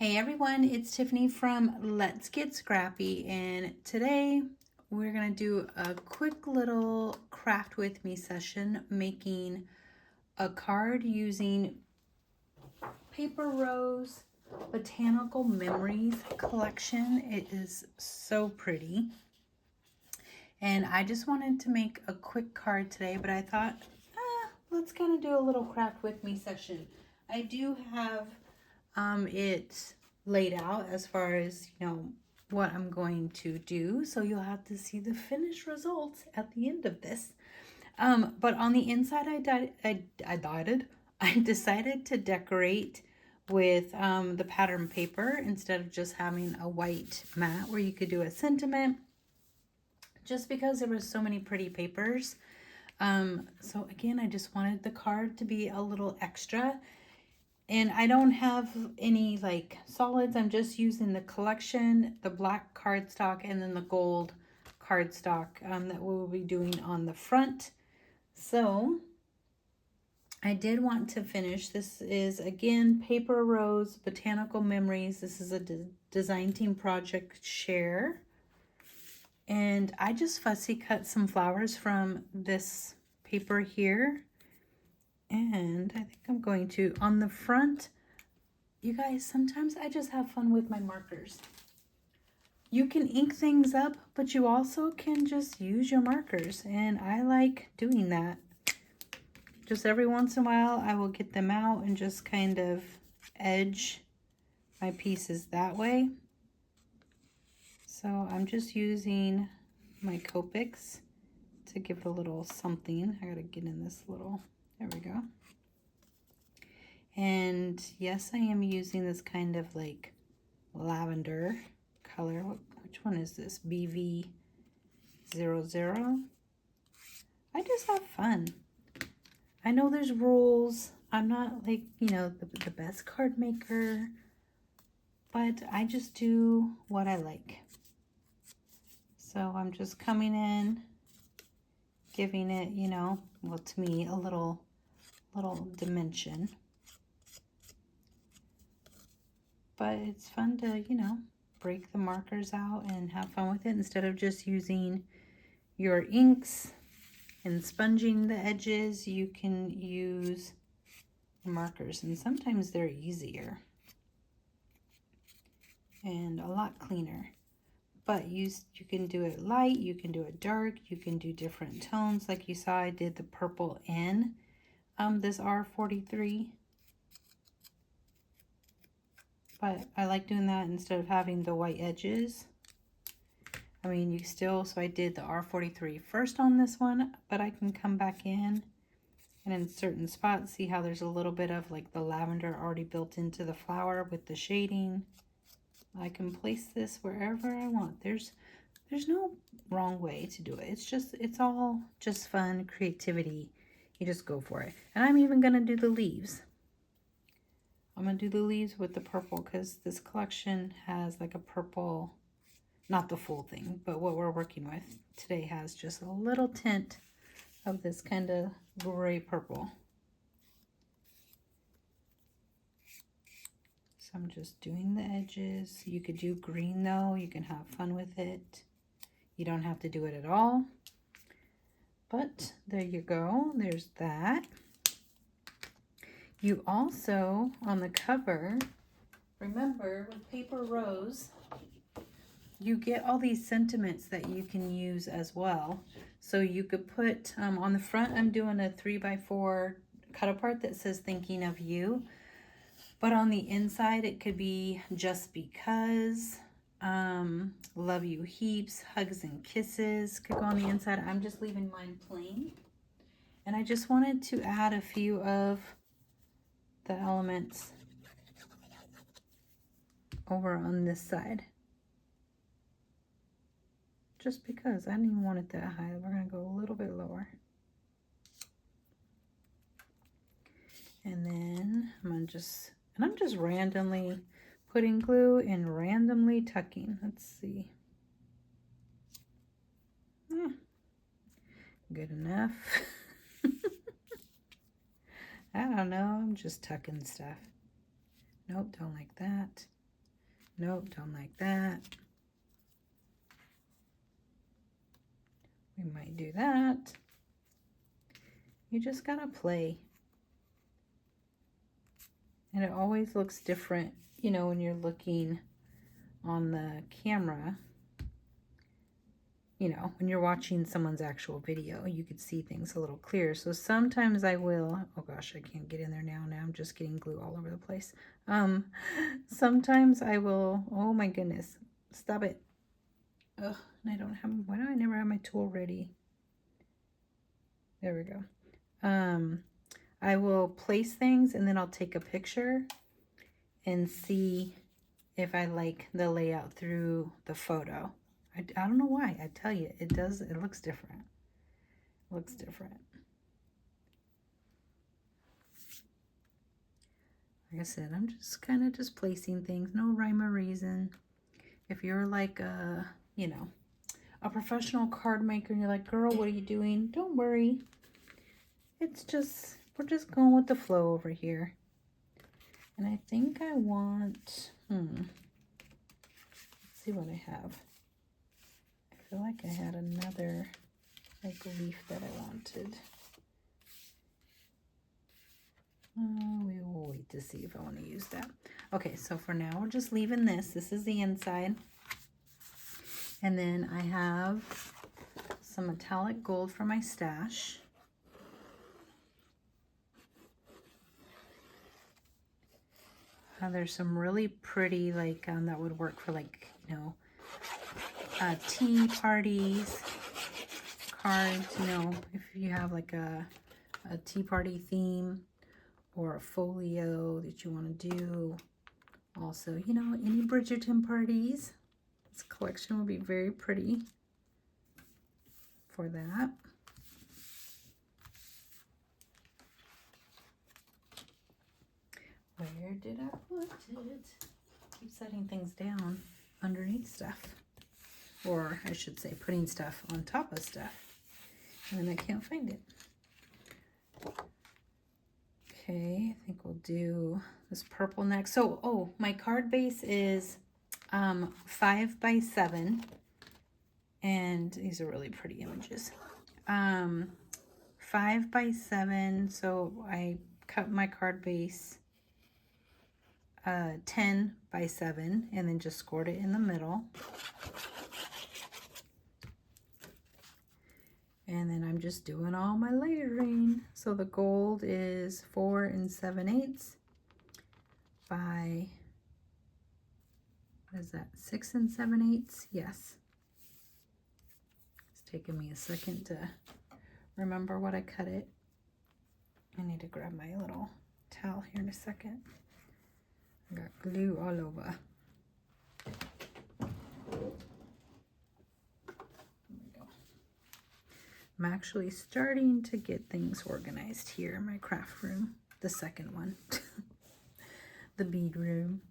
Hey everyone, it's Tiffany from Let's Get Scrappy, and today we're going to do a quick little craft with me session making a card using PaperRose Botanical Memories collection. It is so pretty, and I just wanted to make a quick card today, but I thought, let's kind of do a little craft with me session. I do have it laid out as far as, what I'm going to do. So you'll have to see the finished results at the end of this. But on the inside, I decided to decorate with the pattern paper instead of just having a white mat where you could do a sentiment, just because there were so many pretty papers. So again, I just wanted the card to be a little extra. And I don't have any like solids. I'm just using the collection, the black cardstock, and then the gold cardstock that we'll be doing on the front. So I did want to finish. This is, again, PaperRose Botanical Memories. This is a design team project share. And I just fussy cut some flowers from this paper here. And I think I'm going to, on the front, you guys, sometimes I just have fun with my markers. You can ink things up, but you also can just use your markers, and I like doing that. Just every once in a while, I will get them out and just kind of edge my pieces that way. So I'm just using my Copics to give it a little something. I gotta get in this little, there we go. And yes, I am using this kind of like lavender color. Which one is this? BV00. I just have fun. I know there's rules. I'm not like, the best card maker, but I just do what I like. So I'm just coming in, giving it, well, to me, a little dimension. But it's fun to, break the markers out and have fun with it instead of just using your inks and sponging the edges. You can use markers, and sometimes they're easier and a lot cleaner. But you can do it light, you can do it dark, you can do different tones. Like you saw, I did the purple in this R43. But I like doing that instead of having the white edges. I mean, you still, so I did the R43 first on this one, but I can come back in and in certain spots, see how there's a little bit of like the lavender already built into the flower with the shading. I can place this wherever I want. There's no wrong way to do it. It's all just fun, creativity. You just go for it. And I'm even gonna do the leaves. I'm going to do the leaves with the purple because this collection has like a purple, not the full thing, but what we're working with today has just a little tint of this kind of gray purple. So I'm just doing the edges. You could do green though. You can have fun with it. You don't have to do it at all. But there you go. There's that. You also, on the cover, remember with PaperRose, you get all these sentiments that you can use as well. So you could put, on the front, I'm doing a 3x4 cut apart that says thinking of you. But on the inside, it could be just because, love you heaps, hugs and kisses could go on the inside. I'm just leaving mine plain. And I just wanted to add a few of the elements over on this side. Just because I didn't even want it that high. We're going to go a little bit lower. And then I'm just randomly putting glue and randomly tucking. Let's see. Good enough. I don't know. I'm just tucking stuff. Nope, don't like that. Nope, don't like that. We might do that. You just gotta play. And it always looks different, you know, when you're looking on the camera. You know, when you're watching someone's actual video, you could see things a little clearer. So sometimes I will, oh gosh, I can't get in there now. Now I'm just getting glue all over the place. Sometimes I will, oh my goodness, stop it. Ugh, and I don't have, why do I never have my tool ready? There we go. I will place things and then I'll take a picture and see if I like the layout through the photo. I don't know why. I tell you, it does. It looks different. It looks different. Like I said, I'm just kind of just placing things. No rhyme or reason. If you're like a, you know, a professional card maker and you're like, girl, what are you doing? Don't worry. It's just, we're just going with the flow over here. And I think I want, let's see what I have. I feel like I had another like leaf that I wanted. We will wait to see if I want to use that. Okay, so for now we're just leaving this. This is the inside. And then I have some metallic gold for my stash. There's some really pretty, like, that would work for, like, you know, tea parties, cards, you know, if you have like a tea party theme or a folio that you want to do. Also, you know, any Bridgerton parties, this collection will be very pretty for that. Where did I put it? Keep setting things down underneath stuff. Or I should say putting stuff on top of stuff. And then I can't find it. Okay, I think we'll do this purple next. So, oh, my card base is 5 by 7. And these are really pretty images. 5 by 7. So I cut my card base 10 by 7 and then just scored it in the middle. And then I'm just doing all my layering. So the gold is 4 7/8 by, what is that, 6 7/8? Yes. It's taking me a second to remember what I cut it. I need to grab my little towel here in a second. I got glue all over. I'm actually starting to get things organized here in my craft room, the second one, the bead room.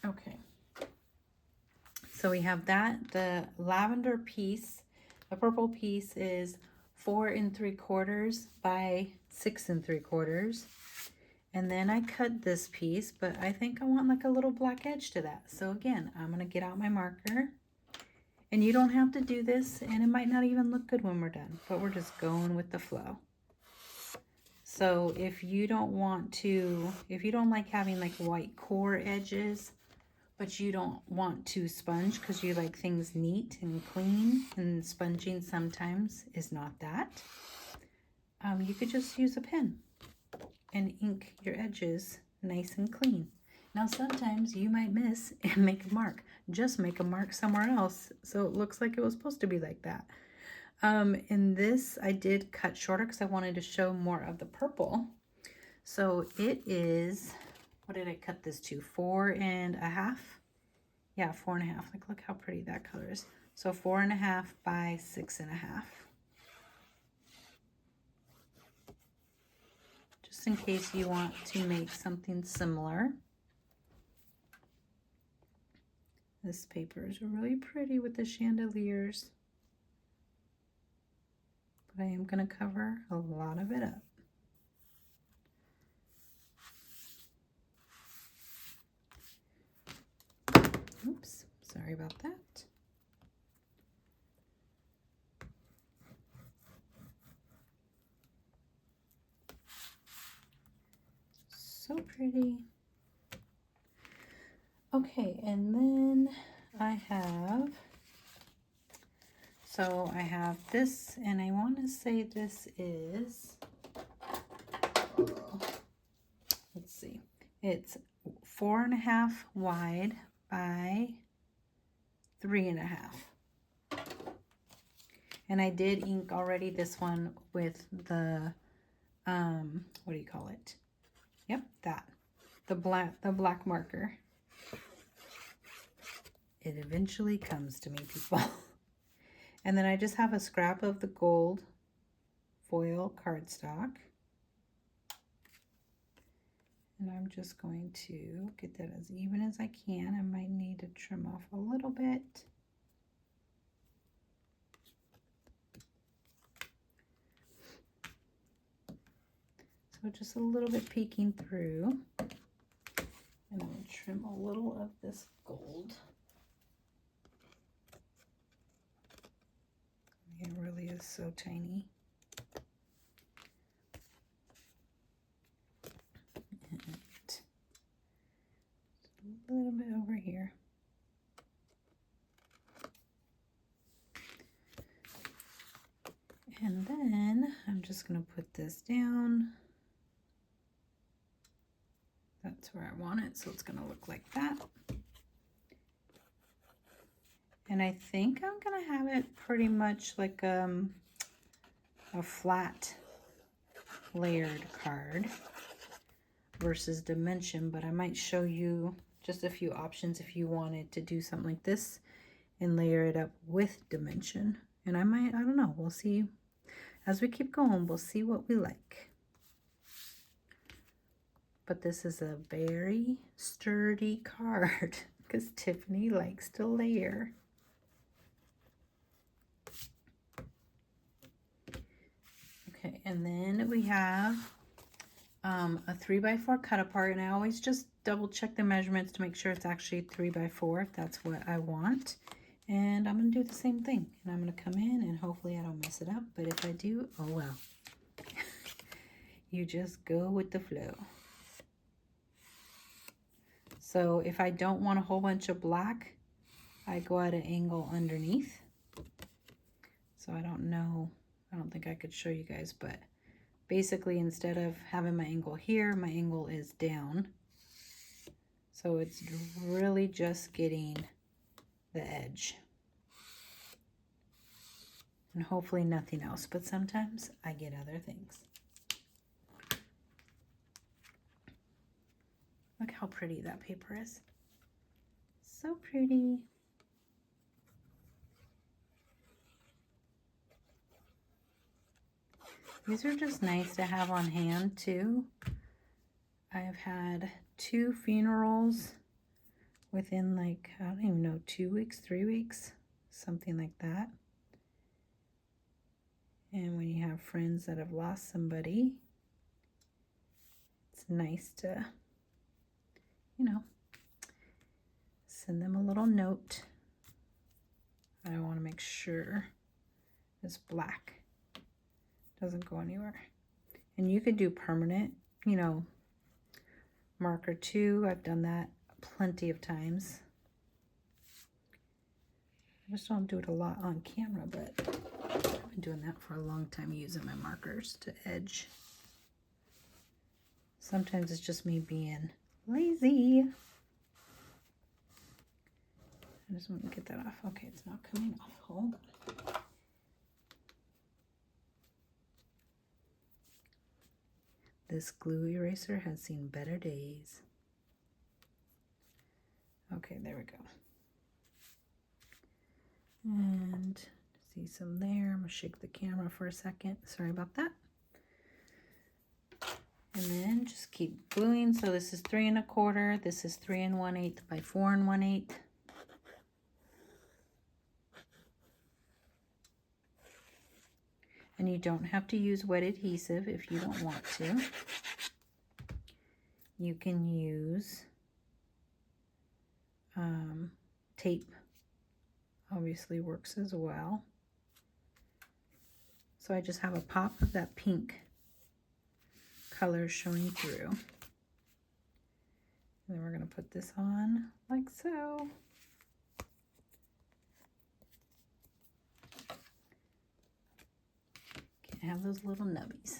Okay, so we have that. The lavender piece, the purple piece is 4 3/4 by 6 3/4. And then I cut this piece, but I think I want like a little black edge to that. So again, I'm going to get out my marker. And you don't have to do this, and it might not even look good when we're done, but we're just going with the flow. So if you don't want to, if you don't like having like white core edges, but you don't want to sponge because you like things neat and clean, and sponging sometimes is not that, you could just use a pen and ink your edges nice and clean. Now sometimes you might miss and make a mark. Just make a mark somewhere else so it looks like it was supposed to be like that. In this I did cut shorter because I wanted to show more of the purple. So it is, what did I cut this to? 4 1/2? Yeah, 4 1/2. Like, look how pretty that color is. So 4 1/2 by 6 1/2. Just in case you want to make something similar. This paper is really pretty with the chandeliers. But I am going to cover a lot of it up. Sorry about that. So pretty. Okay, and then I have this, and I want to say this is, let's see, it's 4.5 wide by 3.5. And I did ink already this one with the, what do you call it? Yep, that, the black marker. It eventually comes to me, people. And then I just have a scrap of the gold foil cardstock. And I'm just going to get that as even as I can. I might need to trim off a little bit. So just a little bit peeking through. And I'm going to trim a little of this gold. It really is so tiny. And a little bit over here. And then I'm just going to put this down. That's where I want it, so it's going to look like that. And I think I'm going to have it pretty much like a flat layered card versus dimension, but I might show you just a few options if you wanted to do something like this and layer it up with dimension. And I don't know, we'll see. As we keep going, we'll see what we like. But this is a very sturdy card because Tiffany likes to layer. Okay, and then we have a 3x4 cut apart, and I always just double check the measurements to make sure it's actually 3x4 if that's what I want. And I'm going to do the same thing, and I'm going to come in and hopefully I don't mess it up, but if I do, oh well. You just go with the flow. So if I don't want a whole bunch of black, I go at an angle underneath. So I don't know, I don't think I could show you guys, but basically instead of having my angle here, my angle is down. So it's really just getting the edge. And hopefully nothing else, but sometimes I get other things. Look how pretty that paper is. So pretty. These are just nice to have on hand too. I've had 2 funerals within like, I don't even know, 2 weeks, 3 weeks, something like that. And when you have friends that have lost somebody, it's nice to, you know, send them a little note. I want to make sure this black doesn't go anywhere. And you could do permanent, you know, marker too. I've done that plenty of times. I just don't do it a lot on camera, but I've been doing that for a long time, using my markers to edge. Sometimes it's just me being lazy. I just want to get that off. Okay, it's not coming off. Hold on. This glue eraser has seen better days. Okay, there we go. And see some there. I'm gonna shake the camera for a second. Sorry about that. And then just keep gluing. So this is 3 1/4. This is 3 1/8 by 4 1/8. And you don't have to use wet adhesive if you don't want to. You can use tape obviously works as well. So I just have a pop of that pink color showing through. And then we're going to put this on like so. Can't have those little nubbies.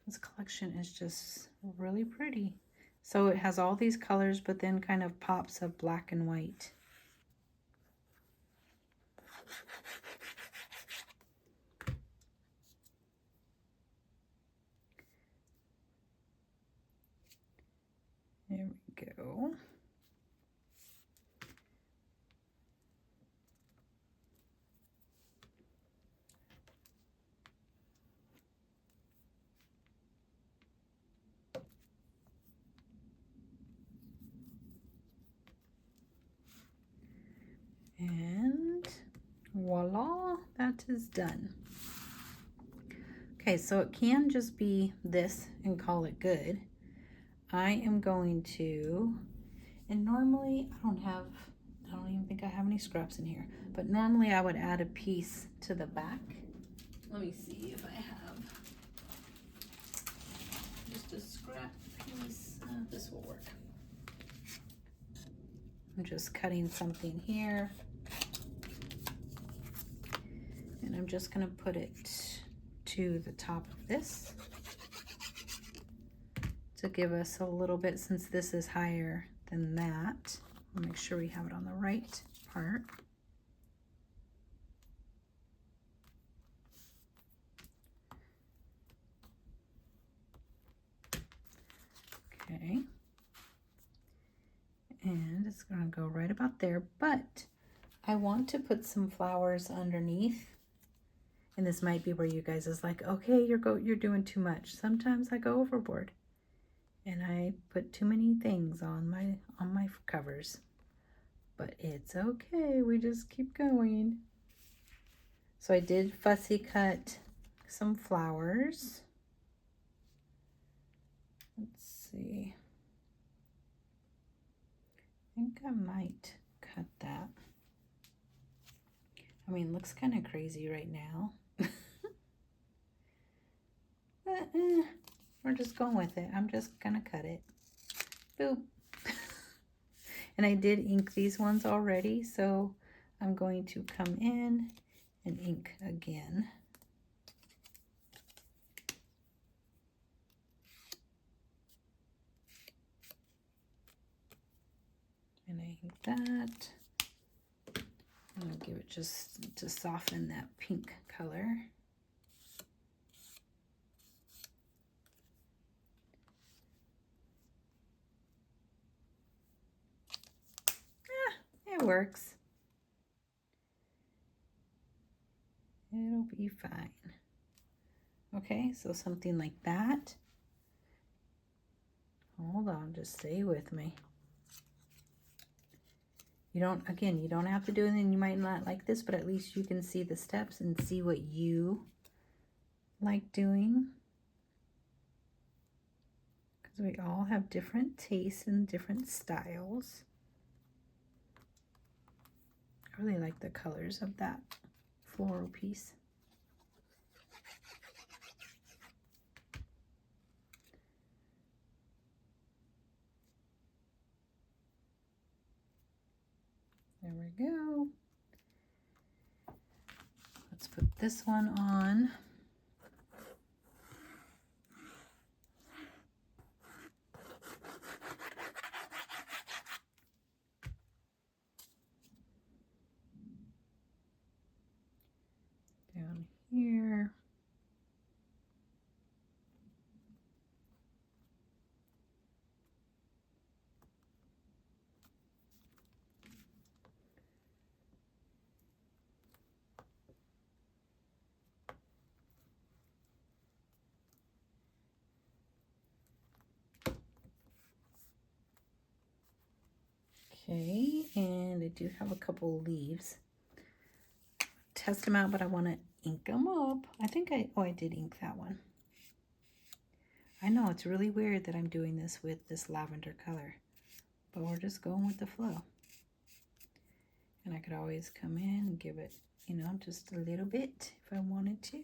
This collection is just really pretty. So it has all these colors, but then kind of pops of black and white. There we go. And voila, that is done. Okay, so it can just be this and call it good. I am going to, and normally I don't even think I have any scraps in here, but normally I would add a piece to the back. Let me see if I have just a scrap piece. This will work. I'm just cutting something here. And I'm just going to put it to the top of this to give us a little bit, since this is higher than that. We'll make sure we have it on the right part. Okay. And it's going to go right about there, but I want to put some flowers underneath. And this might be where you guys is like, okay, you're doing too much. Sometimes I go overboard and I put too many things on my covers. But it's okay, we just keep going. So I did fussy cut some flowers. Let's see. I think I might cut that. I mean, it looks kind of crazy right now. But we're just going with it. I'm just gonna cut it. Boop. And I did ink these ones already, so I'm going to come in and ink again. And I ink that. I'm gonna give it just to soften that pink color. It works. It'll be fine. Okay, so something like that. Hold on, just stay with me. You don't have to do it, and you might not like this, but at least you can see the steps and see what you like doing. Because we all have different tastes and different styles. I really like the colors of that floral piece. There we go. Let's put this one on. Down here. Okay, and I do have a couple leaves. Test them out, but I want to ink them up. I think I did ink that one. I know it's really weird that I'm doing this with this lavender color, but we're just going with the flow. And I could always come in and give it, you know, just a little bit if I wanted to.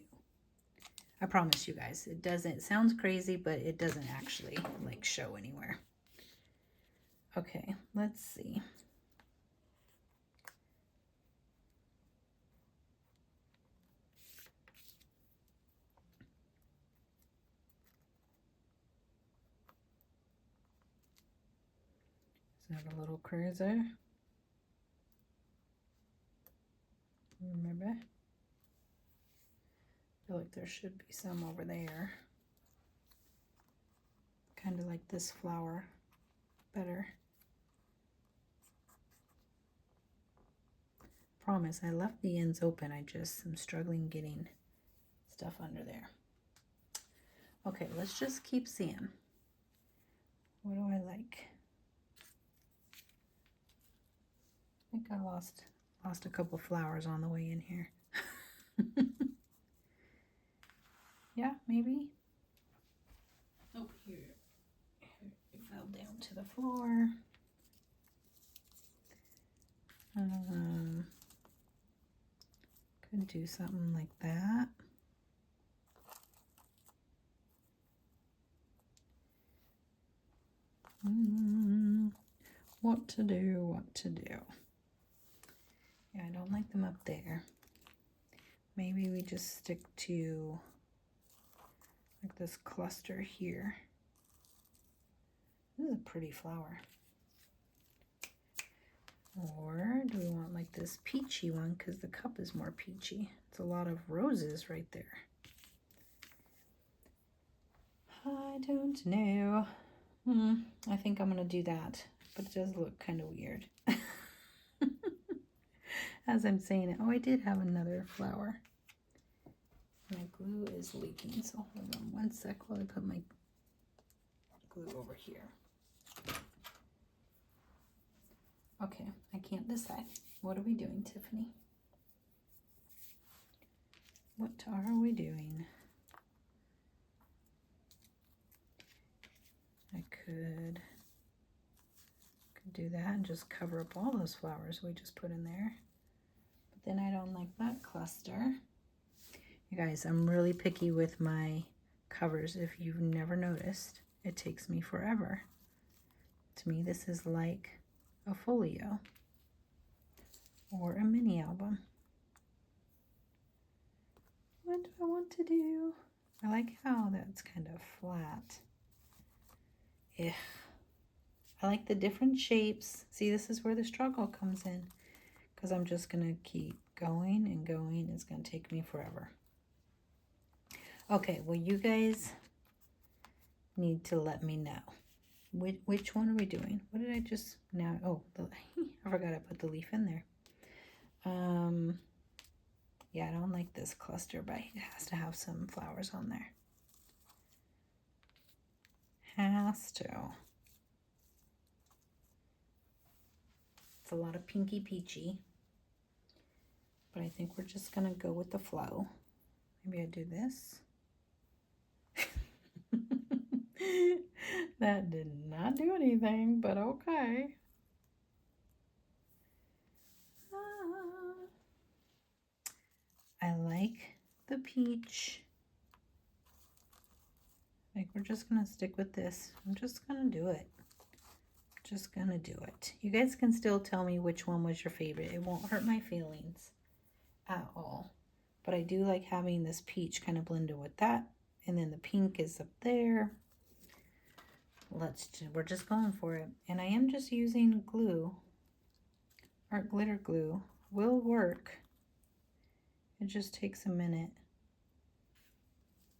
I promise you guys, it doesn't, it sounds crazy, but it doesn't actually like show anywhere. Okay, let's see. Is that a little cruiser? Remember? I feel like there should be some over there. Kind of like this flower better. Promise, I left the ends open. I just am struggling getting stuff under there. Okay, let's just keep seeing. What do I like? I think I lost a couple flowers on the way in here. Yeah, maybe. Oh, here. It fell down to the floor. Could do something like that. What to do, what to do. Yeah, I don't like them up there. Maybe we just stick to like this cluster here. This is a pretty flower. Or do we want like this peachy one because the cup is more peachy? It's a lot of roses right there. I don't know. I think I'm going to do that, but it does look kind of weird. As I'm saying it. Oh, I did have another flower. My glue is leaking, so hold on one sec while I put my glue over here. Okay, I can't decide. What are we doing, Tiffany? What are we doing? I could do that and just cover up all those flowers we just put in there. But then I don't like that cluster. You guys, I'm really picky with my covers. If you've never noticed, it takes me forever. To me, this is like a folio or a mini album. What do I want to do? I like how that's kind of flat. Ugh. I like the different shapes. See, this is where the struggle comes in, because I'm just going to keep going and going. It's going to take me forever. Okay, well, you guys need to let me know. Which one are we doing? What did I just now? Oh, I forgot I put the leaf in there. Yeah, I don't like this cluster, but it has to have some flowers on there. Has to. It's a lot of pinky peachy, but I think we're just gonna go with the flow. Maybe I do this. That did not do anything, but okay. I like the peach. Like, we're just gonna stick with this. I'm just gonna do it. Just gonna do it. You guys can still tell me which one was your favorite. It won't hurt my feelings at all. But I do like having this peach kind of blended with that. And then the pink is up there. We're just going for it. And I am just using glue. Art Glitter Glue will work. It just takes a minute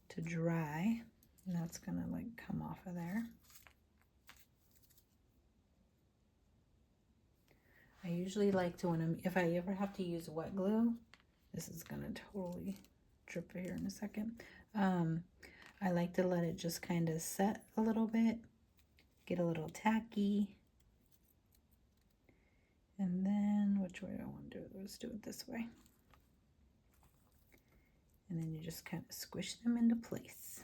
to dry. And that's gonna like come off of there. I usually like to, if I ever have to use wet glue, this is gonna totally drip here in a second. I like to let it just kind of set a little bit, get a little tacky. And then, which way do I want to do it? Let's do it this way. And then you just kind of squish them into place.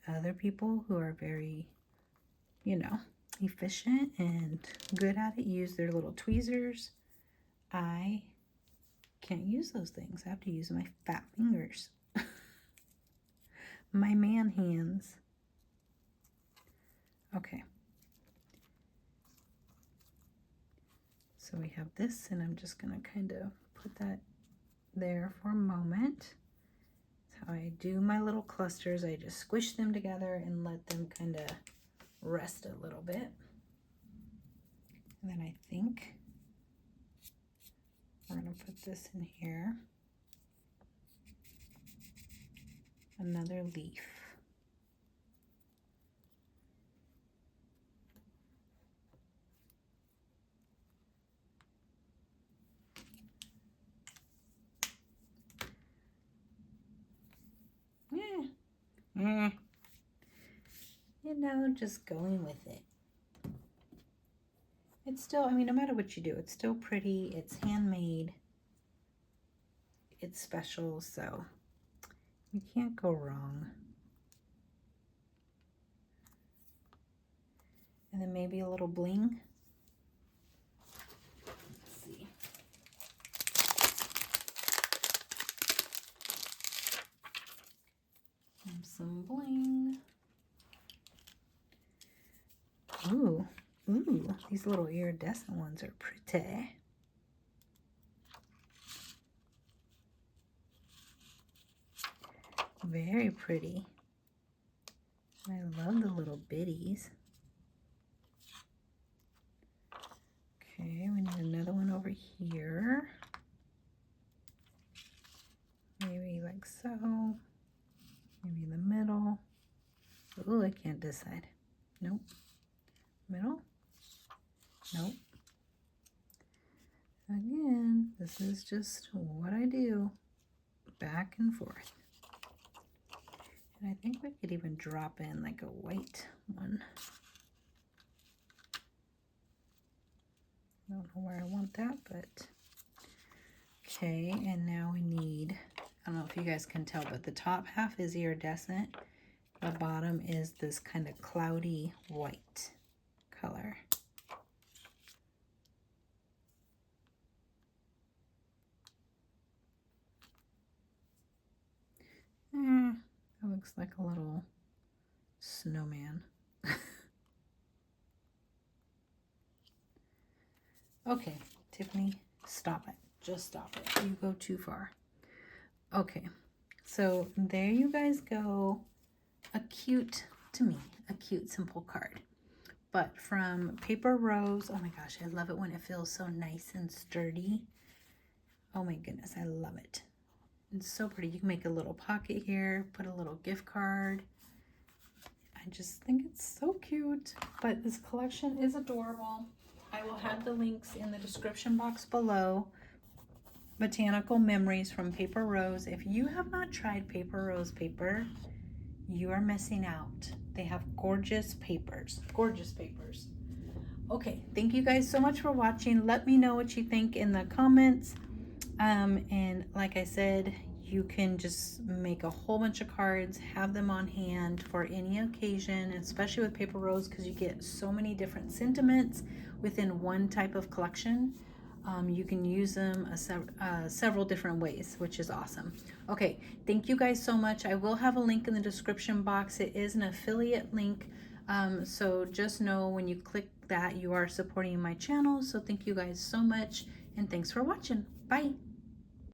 Other people who are very, you know, efficient and good at it. Use their little tweezers. I can't use those things. I have to use my fat fingers. My man hands. Okay. So we have this, and I'm just going to kind of put that there for a moment. That's how I do my little clusters. I just squish them together and let them kind of rest a little bit. And then I think we're going to put this in here. Another leaf. Yeah. You know, just going with it. It's still, I mean, no matter what you do, it's still pretty. It's handmade. It's special, so you can't go wrong. And then maybe a little bling. Let's see. And some bling. Ooh, these little iridescent ones are pretty. Very pretty. I love the little bitties. Okay, we need another one over here. Maybe like so. Maybe in the middle. Ooh, I can't decide. Nope. Middle? Nope. Again, this is just what I do. Back and forth. And I think we could even drop in like a white one. I don't know where I want that, but okay. And now we need, I don't know if you guys can tell, but the top half is iridescent. The bottom is this kind of cloudy white color. That looks like a little snowman. Okay, Tiffany, stop it. Just stop it. You go too far. Okay, so there you guys go. A cute, to me, a cute simple card. But from PaperRose, oh my gosh, I love it when it feels so nice and sturdy. Oh my goodness, I love it. It's so pretty. You can make a little pocket here, put a little gift card. I just think it's so cute. But this collection is adorable. I will have the links in the description box below. Botanical Memories from PaperRose. If you have not tried PaperRose paper, you are missing out. They have gorgeous papers. Gorgeous papers. Okay, thank you guys so much for watching. Let me know what you think in the comments. And like I said, you can just make a whole bunch of cards, have them on hand for any occasion, especially with PaperRose, because you get so many different sentiments within one type of collection. You can use them several different ways, which is awesome. Okay, thank you guys so much. I will have a link in the description box. It is an affiliate link, so just know when you click that, you are supporting my channel. So thank you guys so much, and thanks for watching. Bye.